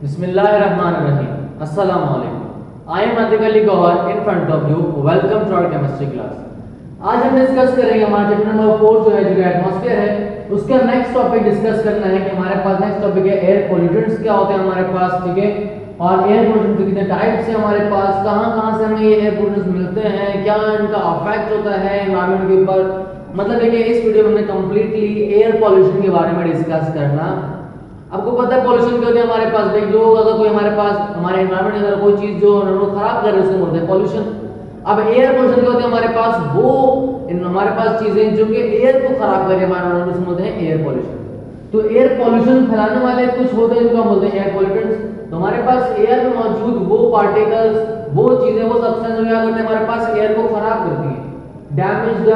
Bismillahirrahmanirrahim. Assalamu alaikum. I am Atik Ali Gauhar in front of you. Welcome to our chemistry class. आज हम discuss करेंगे हमारा chapter number 4 जो है जो एटमॉस्फेयर है उसका नेक्स्ट टॉपिक डिस्कस करना है कि हमारे पास नेक्स्ट टॉपिक है एयर पॉल्यूटेंट्स क्या होते हैं हमारे पास, ठीक है, और एयर पॉल्यूटेंट्स के कितने टाइप्स हैं हमारे पास, कहां-कहां से हमें ये एयर पॉल्यूटेंट्स मिलते हैं, क्या इनका इफेक्ट होता है एनवायरनमेंट के ऊपर। मतलब है कि इस वीडियो में हमने कंप्लीटली एयर पॉल्यूशन के बारे में डिस्कस करना। आपको पता है पॉल्यूशन क्या होता है हमारे पास, भाई जो अगर कोई हमारे पास हमारे एनवायरनमेंट के अंदर कोई चीज जो खराब कर रहे हैं उसको बोलते हैं पॉल्यूशन। अब एयर पॉल्यूशन क्या होता है हमारे पास, वो हमारे पास चीजें जो कि एयर को खराब कर रही है हमारे उसको बोलते हैं एयर पॉल्यूशन। तो एयर पॉल्यूशन फैलाने वाले कुछ होते हैं जिनको हम बोलते हैं एयर पॉल्यूटेंट्स। तो हमारे पास एयर में मौजूद वो पार्टिकल्स, वो चीजें, वो सब्सटेंस जो क्या करते हैं हमारे पास एयर को खराब करती है, damage the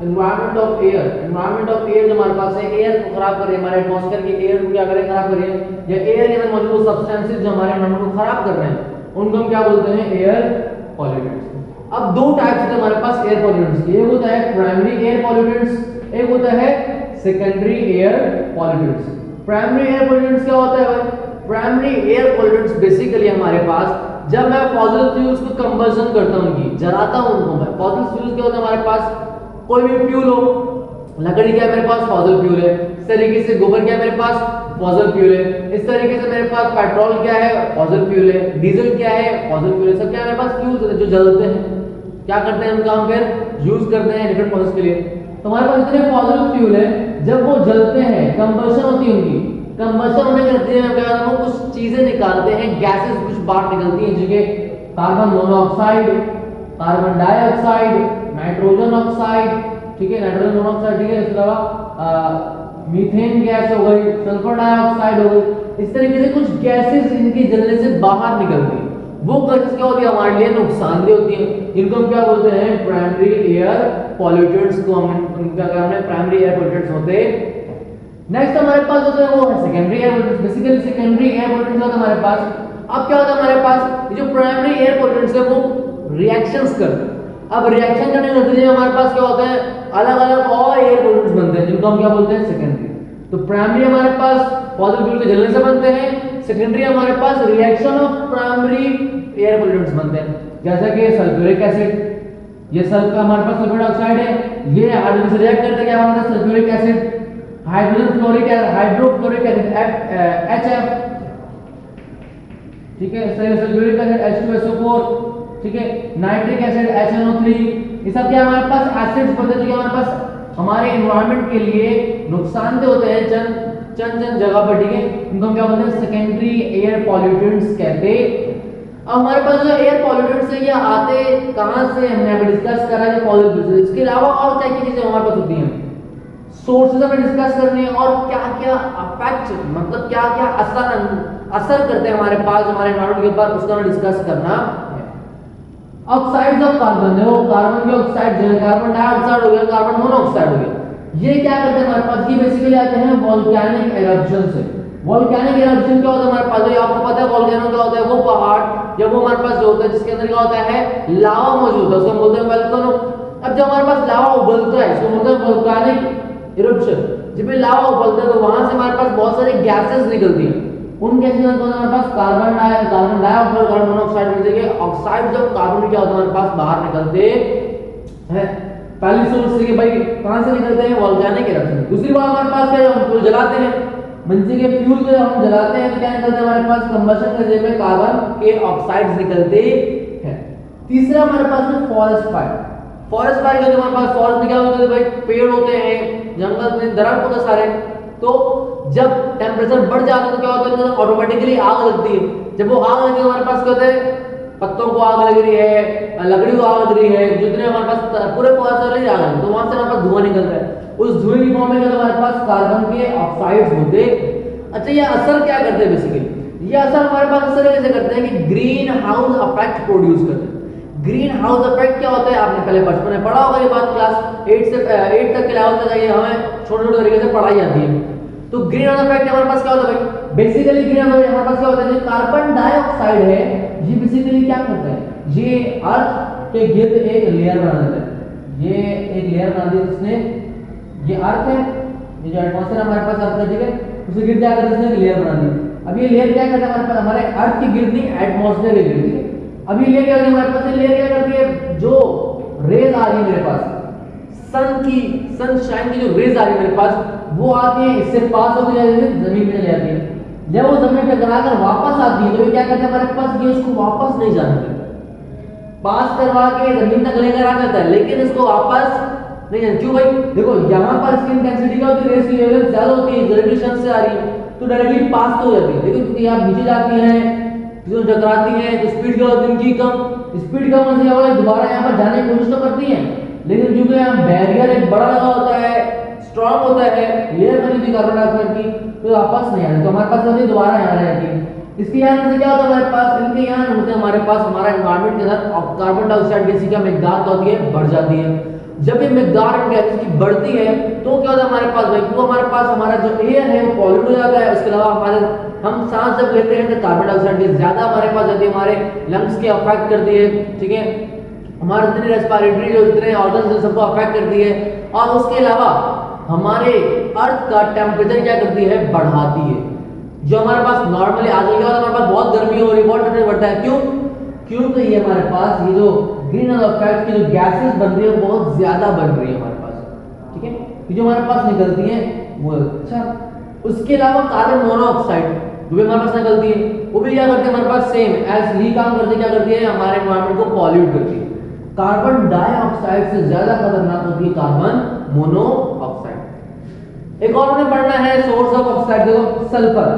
environment of air. Environment of air जो हमारे पास है एयर को खराब कर रही है, हमारे एटमॉस्फेयर की एयर को क्या कर रही है, खराब कर रही है, या एयर के अंदर मौजूद सब्सटेंसेस जो हमारे एनवायरनमेंट को खराब कर रहे हैं उनको हम क्या बोलते हैं, एयर पॉल्यूटेंट्स। अब दो टाइप्स होते हैं हमारे पास एयर पॉल्यूटेंट्स के, एक होता है प्राइमरी एयर पॉल्यूटेंट्स, एक होता है secondary air pollutants. Primary air pollutants क्या होता है भाई? प्राइमरी एयर पॉल्यूटेंट्स बेसिकली हमारे पास जब मैं फॉसिल फ्यूल्स को कंबशन करता हूं, उनकी जलाता हूं उनको मैं, फॉसिल फ्यूल्स क्या होता है हमारे पास, कोई भी फ्यूल हो, लकड़ी क्या है मेरे पास, फॉसिल फ्यूल है, इस तरीके से गोबर क्या है मेरे पास, फॉसिल फ्यूल है, इस तरीके से मेरे पास पेट्रोल क्या है, फॉसिल फ्यूल है, डीजल क्या है, फॉसिल फ्यूल है, सब क्या है मेरे पास फ्यूल्स है जो जलते हैं। क्या करते हैं हम काम फिर यूज करते हैं डिफरेंट प्रोसेस के लिए। तो हमारे पास इतने फॉसिल फ्यूल है, जब वो जलते हैं कंबशन होती है, उनकी कंबशन होने करती है वो कुछ चीजें निकालते हैं, गैसेस कुछ बाहर निकलती हैं, जैसे carbon monoxide, carbon dioxide, nitrogen oxide, ठीक है, नाइट्रोजन मोनोऑक्साइड, ठीक है, इसके अलावा मीथेन गैस हो गई, सल्फर डाइऑक्साइड हो गई, इस तरीके से कुछ गैसेस इनकी जलने से बाहर निकलती हैं। वो गैसेस क्या होती है हमारे लिए नुकसानदेह होती है, इनको हम क्या बोलते हैं, प्राइमरी एयर पॉल्यूटेंट्स को हम उनका नाम है प्राइमरी एयर पॉल्यूटेंट्स होते हैं। नेक्स्ट हमारे पास होता है वो है secondary air pollutants. Basically secondary air pollutants होता है हमारे पास। अब क्या होता है हमारे पास, ये जो प्राइमरी एयर पॉल्यूटेंट्स है वो रिएक्शंस करते हैं। अब रिएक्शन करने के नतीजे में हमारे पास क्या होता है, अलग अलग और एयर पॉल्यूटेंट्स बनते हैं जिनको हम क्या बोलते हैं, सेकेंडरी। तो प्राइमरी हमारे पास फॉसिल फ्यूल के जलने से बनते हैं, सेकेंडरी हमारे पास reaction of primary air pollutants बनते हैं, जैसा कि सल्फ्यूरिक एसिड, ये सल्फर हमारे पास सल्फर डाइऑक्साइड है, ये हाइड्रोजन से रिएक्ट करते क्या बनता है, sulphuric acid, hydrogen fluoric acid, hydrofluoric acid HF, ठीक है, सल्फ्यूरिक एसिड H2SO4, ठीक है, नाइट्रिक एसिड HNO3, ये सब क्या हमारे पास एसिड्स बनते हैं जो हमारे पास हमारे एनवायरनमेंट के लिए नुकसानदेह होते हैं चंद जगह पर, ठीक है, इनको हम क्या बोलते हैं, सेकेंडरी एयर पॉल्यूटेंट्स कहते हैं। अब हमारे पास जो एयर पॉल्यूटेंट्स है ये आते कहां से, हमने अभी डिस्कस करा है फॉसिल फ्यूल। इसके अलावा और क्या क्या चीजें हमारे पास होती हैं, सोर्सेज हमें डिस्कस करनी है, और क्या क्या इफेक्ट, मतलब क्या क्या असर करते हैं हमारे पास हमारे एनवायरनमेंट के ऊपर, उसका हमें डिस्कस करना है। ऑक्साइड्स ऑफ कार्बन, देखो कार्बन के ऑक्साइड जो है, कार्बन डाइऑक्साइड हो गया, कार्बन मोनोऑक्साइड हो गया, ये क्या करते हैं हमारे पास, ये बेसिकली आते हैं वोल्केनिक एरप्शन से। वोल्केनिक एरप्शन क्या होता है हमारे पास, ये आपको पता है वोल्केनो क्या होता है, वो पहाड़ जब वो हमारे पास जो होता है जिसके अंदर क्या होता है, लावा मौजूद होता है, उसको हम बोलते हैं वोल्केनो। अब जब हमारे पास लावा उबलता है इसको बोलते हैं वोल्केनिक एरप्शन। जब ये लावा उबलता है तो वहां से हमारे पास बहुत सारी गैसेस निकलती हैं, उन गैसेस में हमारे पास कार्बन डाइऑक्साइड, कार्बन मोनोऑक्साइड मिलते हैं, ऑक्साइड जब कार्बन क्या होता है हमारे पास बाहर निकलते हैं। पहली सोर्स से कि भाई कहां से निकलते हैं, वोल्केनिक एरप्शन। दूसरी बात हमारे पास क्या है, हम फ्यूल जलाते हैं, मंचे के फ्यूल को हम जलाते हैं तो क्या निकलता है हमारे पास, कंबशन करने में कार्बन के ऑक्साइड्स निकलते हैं। तीसरा हमारे पास है फॉरेस्ट फायर। फॉरेस्ट फायर के हमारे पास फॉरेस्ट में क्या होता है भाई, पेड़ होते हैं, जंगल में दरख्त होते सारे, तो जब टेंपरेचर बढ़ जाता है तो क्या होता है, ऑटोमेटिकली आग लगती है। जब वो आग लगती है हमारे पास क्या होता है, पत्तों को आग लग रही है, लकड़ी को आग लग रही है, जितने हमारे पास पूरे फॉरेस्ट वाले आग लगी, तो वहां से हमारे पास धुआं निकलता है, उस धुएं की फॉर्म में हमारे पास कार्बन के ऑक्साइड्स होते। अच्छा, ये असर क्या करते हैं बेसिकली, ये असर हमारे पास असर कैसे करते हैं कि ग्रीन हाउस इफेक्ट प्रोड्यूस करते हैं। ग्रीन हाउस इफेक्ट क्या होता है, आपने पहले बचपन में पढ़ा होगा, ये बात क्लास 8 तक के लेवल तक जाइए, हमें छोटे छोटे तरीके से पढ़ाई जाती है। तो ग्रीन हाउस इफेक्ट हमारे पास क्या होता है भाई, बेसिकली ग्रीन हाउस हमारे पास क्या होता है, जो कार्बन डाइऑक्साइड है ये बेसिकली क्या करता है, ये अर्थ के गिर्द एक लेयर बना देता है, ये एक लेयर बना दी जिसने, ये अर्थ है, ये जो एटमॉस्फेयर हमारे पास अर्थ है, ठीक है, उसे गिर जाकर इसने एक लेयर बना दी। अब ये लेयर क्या करता है हमारे पास, हमारे अर्थ की गिरती एटमॉस्फेयर की गिरती है। अब ये लेयर क्या करती है हमारे पास, लेयर क्या करती है, जो रेज आ रही है मेरे पास, सनशाइन की जो रेज आ रही है मेरे पास, वो आती है, इससे पास होकर जमीन में चली जाती है। जब वो जमीन पे टकराकर वापस आती है तो ये क्या करता है हमारे पास, ये उसको वापस नहीं जाने देता, पास करवा के जमीन तक लेकर आ जाता है, लेकिन इसको वापस नहीं जाने। क्यों भाई, देखो यहाँ पर इसकी इंटेंसिटी क्या होती है, रेज की वेवलेंथ ज्यादा होती है, ग्रेविटेशन से आ रही है तो डायरेक्टली पास तो हो जाती है। देखो क्योंकि आप नीचे जाती है, जो टकराती है तो स्पीड क्या होती है इनकी कम, स्पीड कम होने से दोबारा यहाँ पर जाने की कोशिश तो करती है, लेकिन क्योंकि यहाँ बैरियर एक बड़ा लगा होता है, स्ट्रॉन्ग होता है, लेयर बनी थी कार्बन डाइऑक्साइड की, तो वापस नहीं आती, तो हमारे पास होती है दोबारा यहाँ आ जाती है। इसके यहाँ से क्या होता है हमारे पास, इनके यहाँ होते हैं हमारे पास, हमारा एनवायरनमेंट के अंदर कार्बन डाइऑक्साइड गैस की मिकदार क्या होती है, बढ़ जाती है। जब ये मिकदार गैस की बढ़ती है तो क्या होता है हमारे पास भाई, तो हमारे पास हमारा जो एयर है वो पॉल्यूट हो जाता है। उसके अलावा हमारे हम सांस जब लेते हैं तो कार्बन डाइऑक्साइड गैस ज्यादा हमारे पास जाती है, हमारे लंग्स के अफेक्ट करती है, ठीक है, हमारे जितने रेस्पिरेटरी जो जितने ऑर्गन्स सबको अफेक्ट करती है। और उसके अलावा हमारे अर्थ का टेम्परेचर क्या करती है, बढ़ाती है। जो हमारे पास नॉर्मली आज हमारे पास बहुत गर्मी हो रही है, बहुत टेम्परेचर बढ़ता है, क्यों, क्योंकि ये हमारे पास ये जो ग्रीन हाउस इफेक्ट की जो गैसेस बन रही है बहुत ज्यादा बन रही है हमारे पास, ठीक है, ये जो हमारे पास निकलती है वो। अच्छा, उसके अलावा कार्बन मोनोऑक्साइड जो भी हमारे पास निकलती है वो भी क्या करती है हमारे पास, सेम एज ही काम करती है, क्या करती है, हमारे एनवायरनमेंट को पॉल्यूट करती है। कार्बन डाइऑक्साइड से ज्यादा खतरनाक होती है कार्बन मोनोऑक्साइड। एक और हमें पढ़ना है सोर्स ऑफ ऑक्साइड, देखो सल्फर,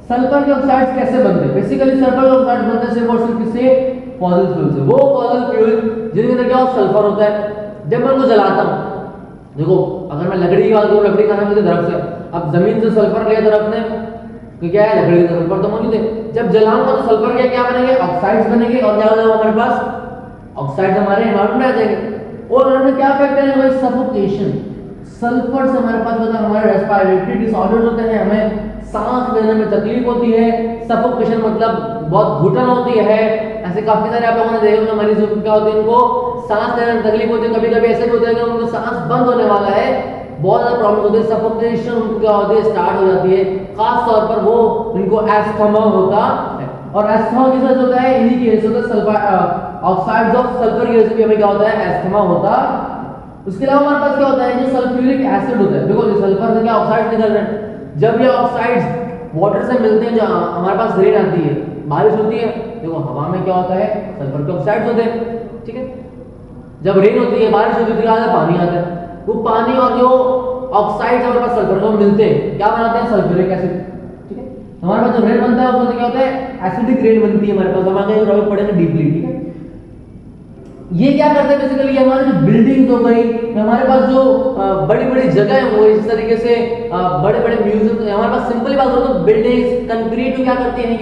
सल्फर के ऑक्साइड्स कैसे बनते हैं, बेसिकली सल्फर के ऑक्साइड बनते हैं सिर्फ और सिर्फ किससे, फॉसिल फ्यूल से। वो फॉसिल फ्यूल जिनके अंदर क्या सल्फर होता है, जब मैं उनको जलाता हूं, देखो अगर मैं लकड़ी की बात करूं, लकड़ी खाना मुझे दरख्त से, अब जमीन से सल्फर लिया दरख्त ने तो क्या है, लकड़ी का सल्फर तो मौजूद है, जब जलाऊंगा तो सल्फर के क्या बनेंगे, ऑक्साइड्स बनेंगे, और क्या होगा हमारे पास, ऑक्साइड्स हमारे एनवायरनमेंट में आ जाएंगे। और उन्होंने क्या इफेक्ट करेंगे भाई, सफोकेशन। सल्फर से हमारे पास होता है हमारे रेस्पिरेटरी डिसऑर्डर्स होते हैं, हमें सांस लेने में तकलीफ होती है। सफोकेशन मतलब बहुत घुटन होती है, ऐसे काफी सारे आप लोगों ने देखे होंगे मरीज क्या होते हैं, उनको सांस लेने में तकलीफ होती है, कभी कभी ऐसे भी होता है कि उनको सांस बंद होने वाला है, बहुत ज्यादा प्रॉब्लम होती है, सफोकेशन उनको क्या होती है, स्टार्ट हो जाती है। खास तौर पर वो उनको एस्थमा होता है, और एस्थमा किस वजह से होता है, इन्हीं की वजह से होता है, सल्फर ऑक्साइड्स ऑफ सल्फर की वजह से भी हमें क्या होता है, एस्थमा होता। उसके अलावा हमारे पास क्या होता है, जो सल्फ्यूरिक एसिड होता है, देखो ये सल्फर से क्या ऑक्साइड निकल रहे हैं, जब ये ऑक्साइड्स वाटर से मिलते हैं, जो हमारे पास रेन आती है, बारिश होती है, देखो हवा में क्या होता है, सल्फर के ऑक्साइड्स होते हैं, ठीक है, जब रेन होती है, बारिश होती है, क्या आता है, पानी आता है, वो पानी और जो ऑक्साइड्स हमारे पास सल्फर को मिलते हैं, क्या बनाते हैं, सल्फ्यूरिक एसिड, ठीक है। हमारे पास जो रेन बनता है उसमें क्या होता है, एसिडिक रेन बनती है हमारे पास, हम आगे टॉपिक पढ़ेंगे डीपली, ठीक है। ये क्या करते हैं बेसिकली, हमारे जो बिल्डिंग हो गई, हमारे पास जो बड़ी बड़ी जगह है वो इस तरीके से बड़े बड़े म्यूजियम, हमारे पास सिंपली बात करो तो बिल्डिंग्स कंक्रीट को क्या करती हैं,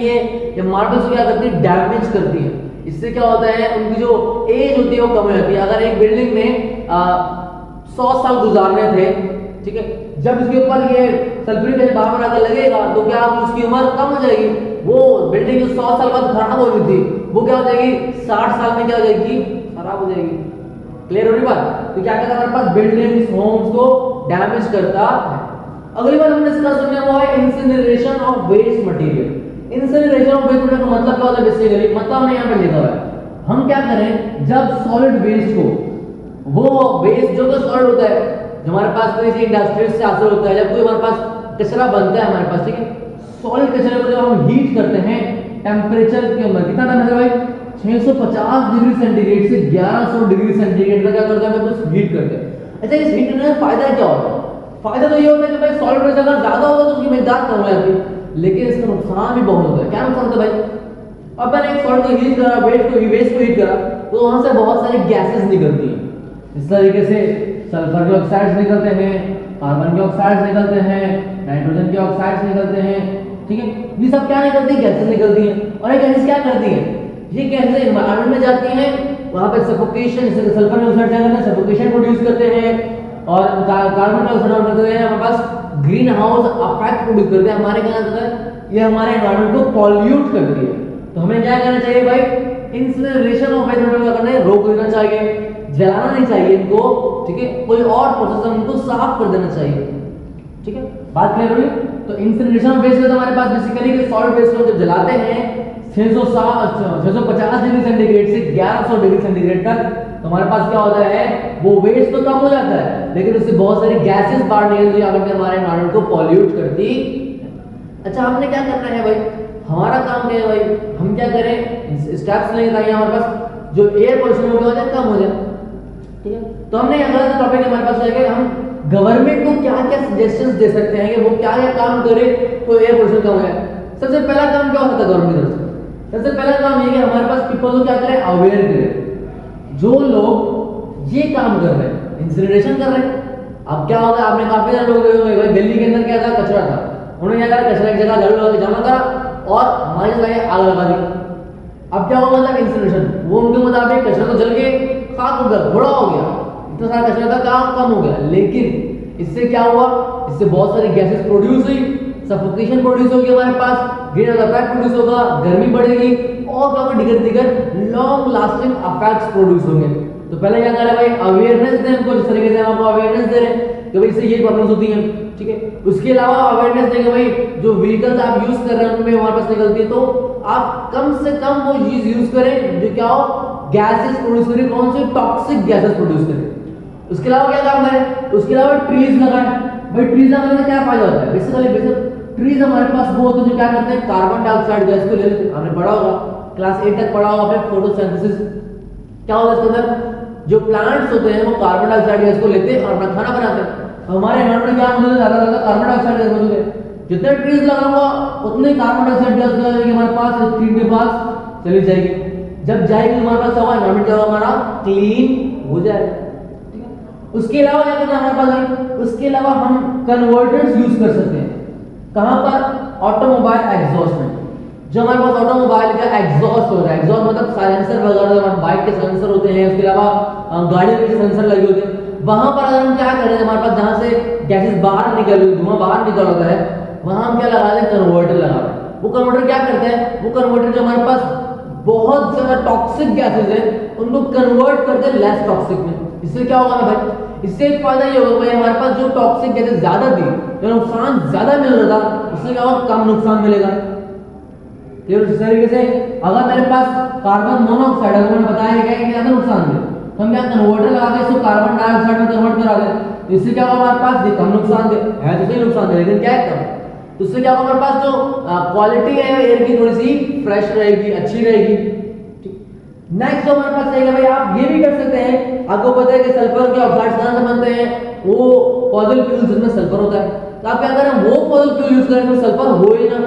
ये मार्बल्स को क्या करती है, डैमेज करती है। इससे क्या होता है, उनकी जो एज होती है वो कम हो जाती है। अगर एक बिल्डिंग में 100 साल गुजारने थे, ठीक है, जब इसके ऊपर ये सल्फ्यूरिक एसिड बार बार आकर लगेगा तो क्या उसकी उम्र कम हो जाएगी, वो बिल्डिंग जो 100 साल बाद खराब हो रही थी वो क्या हो जाएगी, 60 साल में क्या हो जाएगी, खराब हो जाएगी। क्लियर हो रही बात, तो क्या कहता है हमारे पास, बिल्डिंग्स होम्स को डैमेज करता है। अगली बार हमने डिस्कस करना है वो है incineration of waste material. Incineration of waste material का मतलब क्या होता है, बेसिकली मतलब हमने यहाँ पे लिखा हुआ है, हम क्या करें, जब सॉलिड वेस्ट को, वो वेस्ट जो तो सॉलिड होता है, जो हमारे पास कोई से इंडस्ट्री से हासिल होता है, जब कोई हमारे पास कचरा बनता है हमारे पास, ठीक है, सॉलिड कचरे को जब हम हीट करते हैं टेम्परेचर के अंदर, कितना टेम्परेचर भाई, 650 डिग्री सेंटीग्रेड से 1100 डिग्री सेंटीग्रेड तक क्या करते हैं, हमें कुछ हीट करते हैं। अच्छा, इस हीट करने का फायदा क्या होता है, फायदा तो ये होता है कि भाई सॉलिड प्रेशर अगर ज्यादा होगा तो उसकी मिकदार कम हो जाती है, लेकिन इसका नुकसान भी बहुत होता है। क्या नुकसान होता है भाई, अब मैंने एक सॉलिड को हीट करा, वेस्ट को हीट करा, तो वहां से बहुत सारी गैसेस निकलती हैं, इस तरीके से सल्फर के ऑक्साइड्स निकलते हैं, कार्बन के ऑक्साइड्स निकलते हैं, नाइट्रोजन के ऑक्साइड्स निकलते हैं, ठीक है, ये सब क्या निकलती है, गैसेस निकलती हैं। और ये गैसेस क्या करती हैं, ये गैसेस एनवायरनमेंट में जाती हैं, वहां पे सफोकेशन, जैसे सल्फर डाइऑक्साइड क्या करते हैं, सफोकेशन प्रोड्यूस करते हैं, और कार्बन डाइऑक्साइड करते हैं, हमारे पास ग्रीन हाउस इफेक्ट प्रोड्यूस करते हैं, हमारे क्या होता है, ये हमारे एनवायरनमेंट को पॉल्यूट करती है। तो हमें क्या करना चाहिए भाई, इंसिनरेशन ऑफ वेस्ट मटेरियल करना है, रोक देना चाहिए, जलाना नहीं चाहिए इनको, ठीक है, कोई और प्रोसेस उनको साफ कर देना चाहिए, ठीक है, बात क्लियर हुई। तो इंसिनरेशन वेस्ट में हमारे पास बेसिकली सॉलिड वेस्ट को जब जलाते हैं 650 डिग्री सेंटीग्रेड से 1100 डिग्री सेंटीग्रेड तक, तो हमारे पास क्या होता है, वो वेस्ट तो कम हो जाता है, लेकिन उससे बहुत सारी गैसेस बाहर निकलती है जो हमारे एनवायरनमेंट को पॉल्यूट करती। अच्छा, हमने क्या करना है भाई, हमारा काम क्या है भाई, हम क्या करें, स्टेप्स लेंगे ताकि हमारे पास जो एयर पोल्यूशन हो जाए कम हो जाए। ठीक है, तो हमने अगला टॉपिक हमारे पास है कि हम गवर्नमेंट को क्या क्या सजेशंस दे सकते हैं कि वो क्या क्या काम करे तो एयर पोल्यूशन कम हो जाए। सबसे पहला काम क्या होता है गवर्नमेंट की तरफ से, सबसे पहला काम ये कि हमारे पास पीपल को क्या करें, अवेयर करें। जो लोग ये काम कर रहे हैं, इंसिनरेशन कर रहे हैं, अब क्या होगा, आपने काफी सारे लोग देखे होंगे दिल्ली के अंदर क्या था, कचरा था, उन्होंने क्या करा, कचरा की जगह झाड़ू लगा के जमा करा और हमारी जगह आग लगा दी। अब क्या होगा, मतलब इंसिनरेशन, वो उनके मुताबिक कचरा तो जल के खाक हो गया, थोड़ा हो गया, इतना सारा कचरा था काम कम हो गया, लेकिन इससे क्या हुआ, इससे बहुत सारी गैसेस प्रोड्यूस हुई, सफोकेशन प्रोड्यूस होगी हमारे पास, ग्रीन हाउस इफेक्ट प्रोड्यूस होगा, गर्मी बढ़ेगी और क्या होगा, दिगर लॉन्ग लास्टिंग इफेक्ट्स प्रोड्यूस होंगे। तो पहले क्या करें भाई, अवेयरनेस दें हमको, जिस तरीके से हम आपको अवेयरनेस दे रहे हैं कि भाई इससे ये प्रॉब्लम्स होती हैं। ठीक है, उसके अलावा अवेयरनेस देंगे भाई जो व्हीकल्स आप यूज कर रहे हैं उनमें हमारे पास निकलती है, तो आप कम से कम वो चीज यूज करें जो क्या हो, गैसेस प्रोड्यूस करें, कौन सी टॉक्सिक गैसेस प्रोड्यूस करें। उसके अलावा क्या काम करें, उसके अलावा ट्रीज लगाएं। भाई ट्रीज लगाने से क्या फायदा होता है, बेसिकली ट्रीज हमारे पास वो होते हैं जो क्या करते हैं, कार्बन डाइऑक्साइड गैस को ले लेते हैं। आपने पढ़ा होगा, क्लास 8 तक पढ़ा होगा आपने, फोटोसिंथेसिस क्या होता है इसके अंदर, जो प्लांट्स होते हैं वो कार्बन डाइऑक्साइड गैस को लेते हैं और अपना खाना बनाते हैं। हमारे एनवायरनमेंट में क्या मौजूद है, ज्यादा कार्बन डाइऑक्साइड गैस मौजूद है, जितने ट्रीज लगाऊंगा उतने कार्बन डाइऑक्साइड गैस क्या होगी हमारे पास, ट्री के पास चली जाएगी। जब जाएगी हमारे पास हवा, एनवायरनमेंट क्या होगा, हमारा क्लीन हो जाएगा। ठीक है, उसके अलावा क्या करना है हमारे पास, उसके अलावा हम कन्वर्टर्स यूज कर सकते हैं। कहां पर, ऑटोमोबाइल एग्जॉस्ट में, जो हमारे पास ऑटोमोबाइल का एग्जॉस्ट होता है, एग्जॉस्ट मतलब साइलेंसर वगैरह, बाइक के साइलेंसर होते हैं, उसके अलावा गाड़ियों के सेंसर लगे होते हैं, वहां पर अगर हम क्या करें, हमारे पास जहां से गैसेस बाहर निकल रही, धुआं बाहर निकल रहा है, वहां हम क्या लगा दें, कन्वर्टर लगा दें। वो कन्वर्टर क्या करते हैं, वो कन्वर्टर जो हमारे पास बहुत ज्यादा टॉक्सिक गैसेस है उनको कन्वर्ट करते हैं लेस टॉक्सिक में। इससे क्या होगा ना भाई, इससे एक फायदा ये होगा भाई, हमारे पास जो टॉक्सिक गैसेस ज्यादा थी, जो नुकसान ज्यादा मिल रहा था, उससे क्या होगा, कम नुकसान मिलेगा। इस तरीके से अगर मेरे पास कार्बन मोनोऑक्साइड, अगर मैंने बताया क्या है ज्यादा नुकसान है, तो हम क्या कन्वर्टर लगा के इसको कार्बन डाइऑक्साइड में कन्वर्ट करा दें, तो इससे क्या होगा, हमारे पास ये कम नुकसान है, तो सही नुकसान है, लेकिन क्या है कम, तो उससे क्या होगा, हमारे पास जो क्वालिटी है एयर की थोड़ी सी फ्रेश रहेगी, अच्छी रहेगी। नेक्स्ट जो हमारे पास रहेगा भाई, आप ये भी कर सकते हैं, आपको पता है कि सल्फर के ऑक्साइड्स कहां से बनते हैं, वो फॉसिल फ्यूल्स जिसमें सल्फर होता है, तो आप क्या करें, वो फॉसिल फ्यूल यूज करें तो सल्फर हो ही ना,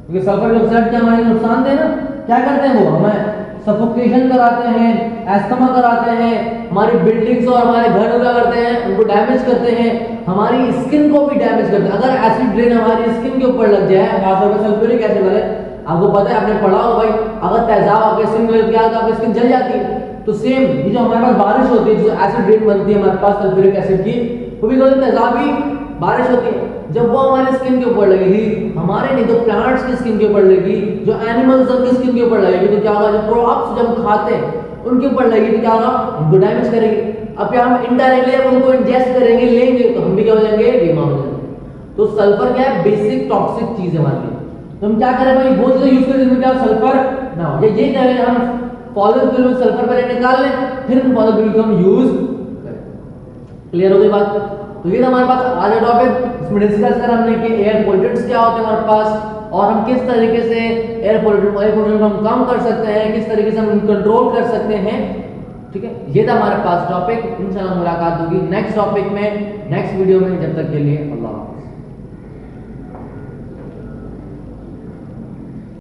क्योंकि सल्फर डाइऑक्साइड क्या हमारे नुकसान दे ना, क्या करते हैं वो हमें सफोकेशन कराते हैं, एस्थमा कराते हैं, हमारी बिल्डिंग्स और हमारे घर क्या करते हैं, उनको डैमेज करते हैं, हमारी स्किन को भी डैमेज करते हैं। अगर एसिड रेन हमारी स्किन के ऊपर लग जाए, खासतौर पर सल्फ्यूरिक एसिड वाले, आपको पता है, आपने पढ़ा हो भाई, अगर तेजाब आपके स्किन में लग गया तो आपकी स्किन जल जाती है। तो सेम ये जो हमारे पास बारिश होती है, जो एसिड रेन बनती है हमारे पास सल्फ्यूरिक एसिड की, वो भी तेजाबी बारिश होती है, जब वो हमारे स्किन के ऊपर लगेगी, हमारे नहीं तो प्लांट्स की स्किन के ऊपर लगेगी, जो एनिमल्स उनकी स्किन के ऊपर लगेगी, तो क्या होगा, जो क्रॉप्स जब हम खाते हैं उनके ऊपर लगेगी, तो क्या होगा, उनको डैमेज करेगी। अब क्या हम इनडायरेक्टली उनको इंजेस्ट करेंगे, लेंगे, तो हम भी क्या हो जाएंगे, बीमार हो जाएंगे। तो सल्फर क्या है, बेसिक टॉक्सिक चीज है हमारे लिए, तो हम क्या करें भाई, वो चीजें यूज करें जिसमें क्या सल्फर ना हो, ये करें हम फॉसिल फ्यूल में सल्फर पहले निकाल लें, फिर उन फॉसिल फ्यूल को हम यूज करें। क्लियर हो गई बात। तो ये हमारे पास आज का टॉपिक, इसमें डिस्कस करा हमने कि एयर पोल्यूटेंट्स क्या होते हैं हमारे पास, और हम किस तरीके से एयर पोल्यूशन को हम कम कर सकते हैं, किस तरीके से हम कंट्रोल कर सकते हैं। ठीक है, ये था हमारे पास टॉपिक। इंशाल्लाह मुलाकात होगी नेक्स्ट टॉपिक में, नेक्स्ट वीडियो में। जब तक के लिए अल्लाह हाफ़िज़।